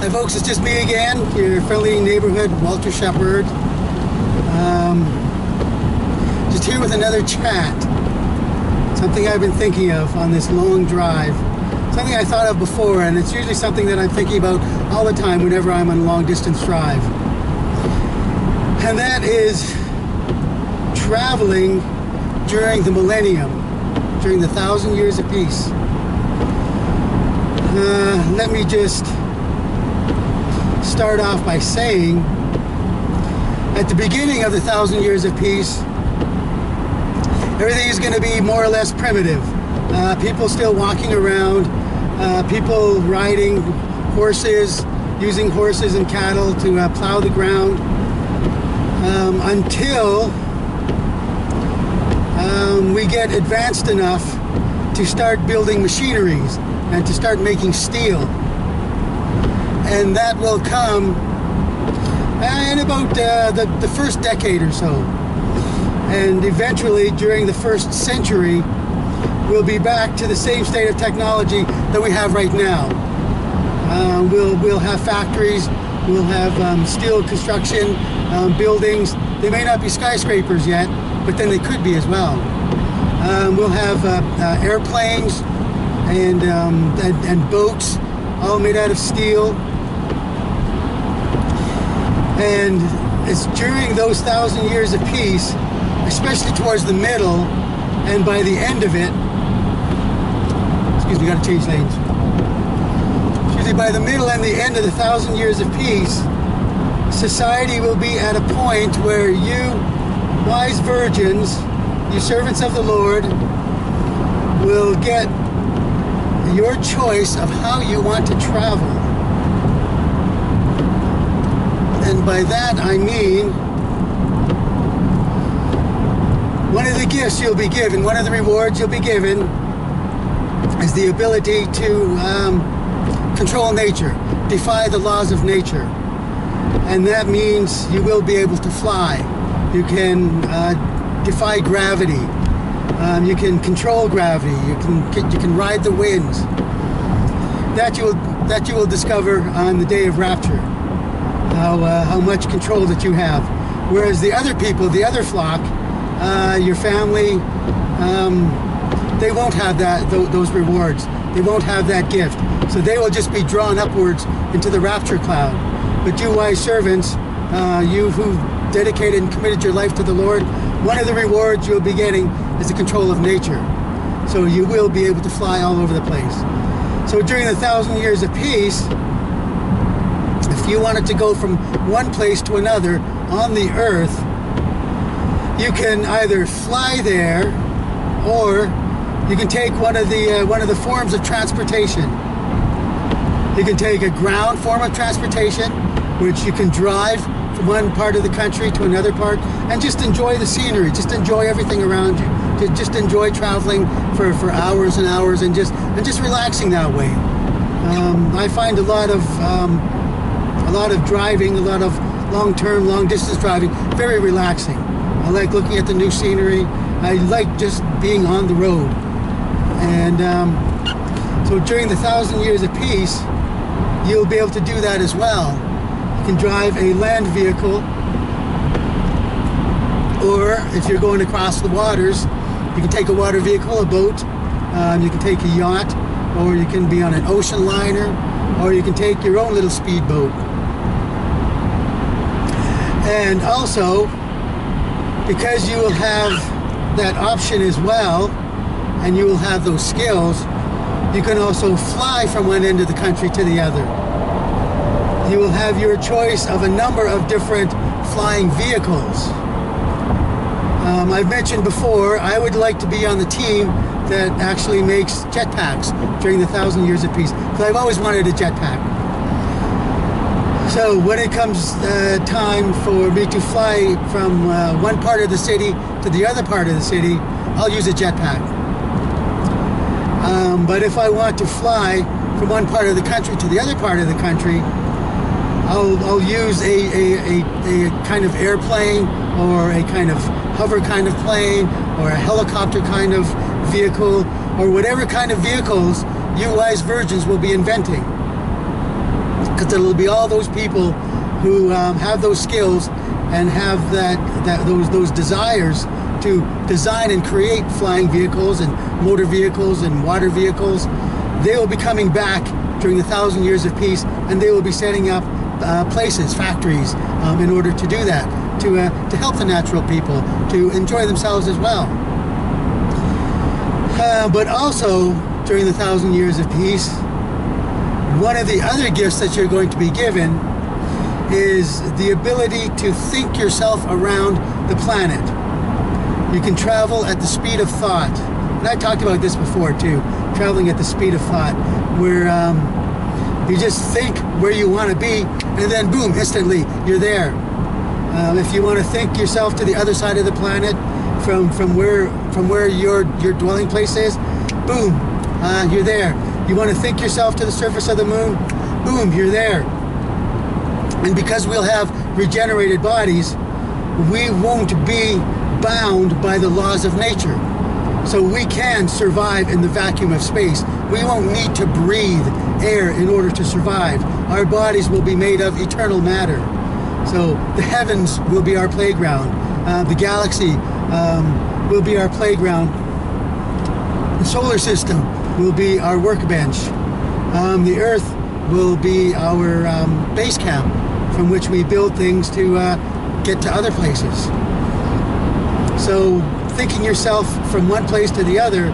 Hi folks, it's just me again, your friendly neighborhood Walter Shepherd. Just here with another chat. Something I've been thinking of on this long drive. Something I thought of before, and it's usually something that I'm thinking about all the time whenever I'm on a long distance drive. And that is traveling during the Millennium, during the 1,000 years of peace. Let me just start off by saying, at the beginning of the 1,000 years of peace, everything is going to be more or less primitive. People still walking around, people riding horses, using horses and cattle to plow the ground, until we get advanced enough to start building machineries and to start making steel. And that will come in about the first decade or so. And eventually, during the first century, we'll be back to the same state of technology that we have right now. We'll have factories, we'll have steel construction, buildings. They may not be skyscrapers yet, but then they could be as well. We'll have airplanes and boats, all made out of steel. And it's during those 1,000 years of peace, especially towards the middle, and by the end of it, excuse me, gotta change lanes. Usually by the middle and the end of the 1,000 years of peace, society will be at a point where you, wise virgins, you servants of the Lord, will get your choice of how you want to travel. And by that I mean, one of the gifts you'll be given, one of the rewards you'll be given, is the ability to control nature, defy the laws of nature. And that means you will be able to fly. You can defy gravity. You can control gravity. You can ride the winds. That you will discover on the day of rapture. How much control that you have. Whereas the other people, the other flock, your family, they won't have those rewards. They won't have that gift. So they will just be drawn upwards into the rapture cloud. But you wise servants, you who dedicated and committed your life to the Lord, one of the rewards you'll be getting is the control of nature. So you will be able to fly all over the place. So during the 1,000 years of peace, if you wanted to go from one place to another on the earth, you can either fly there, or you can take one of the forms of transportation. You can take a ground form of transportation, which you can drive from one part of the country to another part and just enjoy the scenery, just enjoy everything around you, just enjoy traveling for hours and hours and just relaxing that way. I find a lot of driving, a lot of long-term, long-distance driving very relaxing. I like looking at the new scenery. I like just being on the road. And so during the 1,000 years of peace, you'll be able to do that as well. You can drive a land vehicle, or if you're going across the waters, you can take a water vehicle, a boat, you can take a yacht, or you can be on an ocean liner, or you can take your own little speedboat. And also, because you will have that option as well, and you will have those skills, you can also fly from one end of the country to the other. You will have your choice of a number of different flying vehicles. I've mentioned before, I would like to be on the team that actually makes jetpacks during the 1,000 years of peace, because I've always wanted a jetpack. So when it comes time for me to fly from one part of the city to the other part of the city, I'll use a jetpack. But if I want to fly from one part of the country to the other part of the country, I'll use a kind of airplane, or a kind of hover kind of plane, or a helicopter kind of vehicle, or whatever kind of vehicles you wise virgins will be inventing. because it'll be all those people who have those skills and have those desires to design and create flying vehicles and motor vehicles and water vehicles. They will be coming back during the 1,000 years of peace, and they will be setting up places, factories, in order to do that, to help the natural people to enjoy themselves as well. But also, during the 1,000 years of peace, one of the other gifts that you're going to be given is the ability to think yourself around the planet. You can travel at the speed of thought. And I talked about this before too, traveling at the speed of thought, where you just think where you want to be, and then boom, instantly you're there. If you want to think yourself to the other side of the planet, from where your dwelling place is, boom, you're there. You want to think yourself to the surface of the moon, boom, you're there. And because we'll have regenerated bodies, we won't be bound by the laws of nature. So we can survive in the vacuum of space. We won't need to breathe air in order to survive. Our bodies will be made of eternal matter. So the heavens will be our playground. The galaxy will be our playground. The solar system will be our workbench. The earth will be our base camp from which we build things to get to other places. So thinking yourself from one place to the other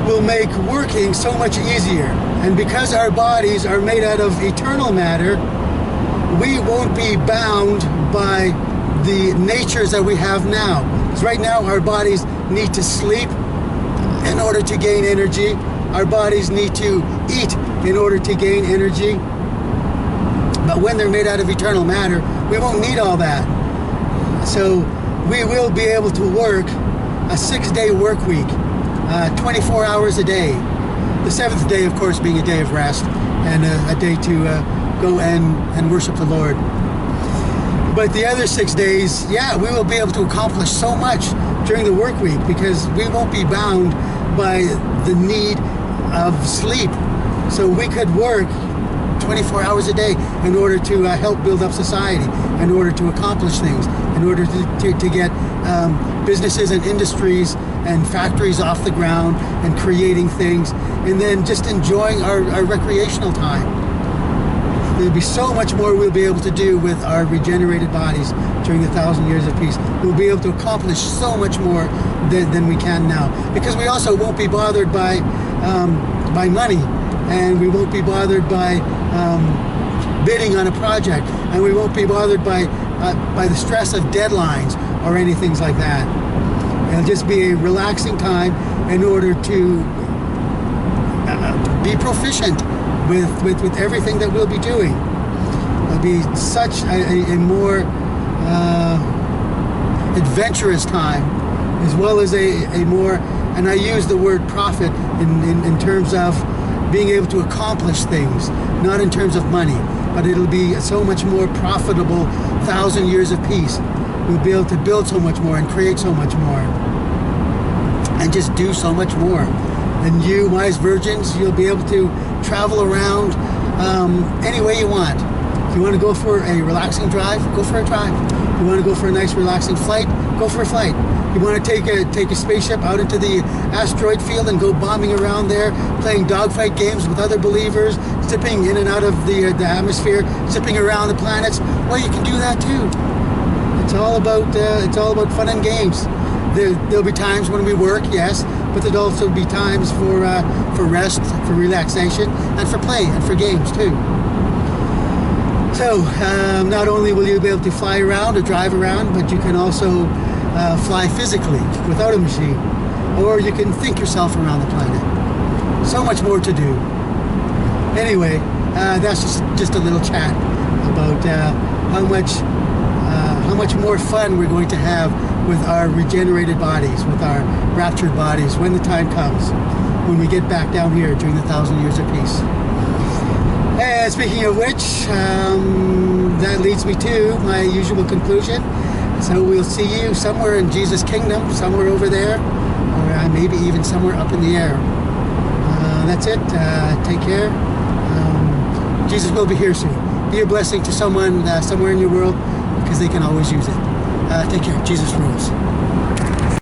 will make working so much easier. And because our bodies are made out of eternal matter, we won't be bound by the natures that we have now. Because right now our bodies need to sleep in order to gain energy. Our bodies need to eat in order to gain energy. But when they're made out of eternal matter, we won't need all that. So we will be able to work a 6-day work week, 24 hours a day. The 7th day, of course, being a day of rest and a day to go and worship the Lord. But the other 6 days, yeah, we will be able to accomplish so much during the work week because we won't be bound by the need of sleep. So we could work 24 hours a day in order to help build up society, in order to accomplish things, in order to get businesses and industries and factories off the ground and creating things, and then just enjoying our recreational time. There'll be so much more we'll be able to do with our regenerated bodies during the 1,000 years of peace. We'll be able to accomplish so much more than we can now, because we also won't be bothered by money, and we won't be bothered by bidding on a project, and we won't be bothered by the stress of deadlines or anything like that. It'll just be a relaxing time in order to be proficient with everything that we'll be doing. It'll be such a more adventurous time, as well as a more, and I use the word profit in terms of being able to accomplish things, not in terms of money, but it'll be so much more profitable 1,000 years of peace. We'll be able to build so much more and create so much more and just do so much more. And you, wise virgins, you'll be able to travel around any way you want. If you want to go for a relaxing drive, go for a drive. If you want to go for a nice relaxing flight, go for a flight. You want to take a spaceship out into the asteroid field and go bombing around there, playing dogfight games with other believers, zipping in and out of the atmosphere, zipping around the planets. Well, you can do that too. It's all about fun and games. There'll be times when we work, yes, but there'll also be times for rest, for relaxation, and for play and for games too. So not only will you be able to fly around or drive around, but you can also fly physically without a machine, or you can think yourself around the planet. So much more to do. Anyway, that's just a little chat about how much more fun we're going to have with our regenerated bodies, with our raptured bodies, when the time comes, when we get back down here during the 1,000 years of peace. And speaking of which, that leads me to my usual conclusion. So we'll see you somewhere in Jesus' kingdom, somewhere over there, or maybe even somewhere up in the air. That's it. Take care. Jesus will be here soon. Be a blessing to someone somewhere in your world, because they can always use it. Take care. Jesus rules.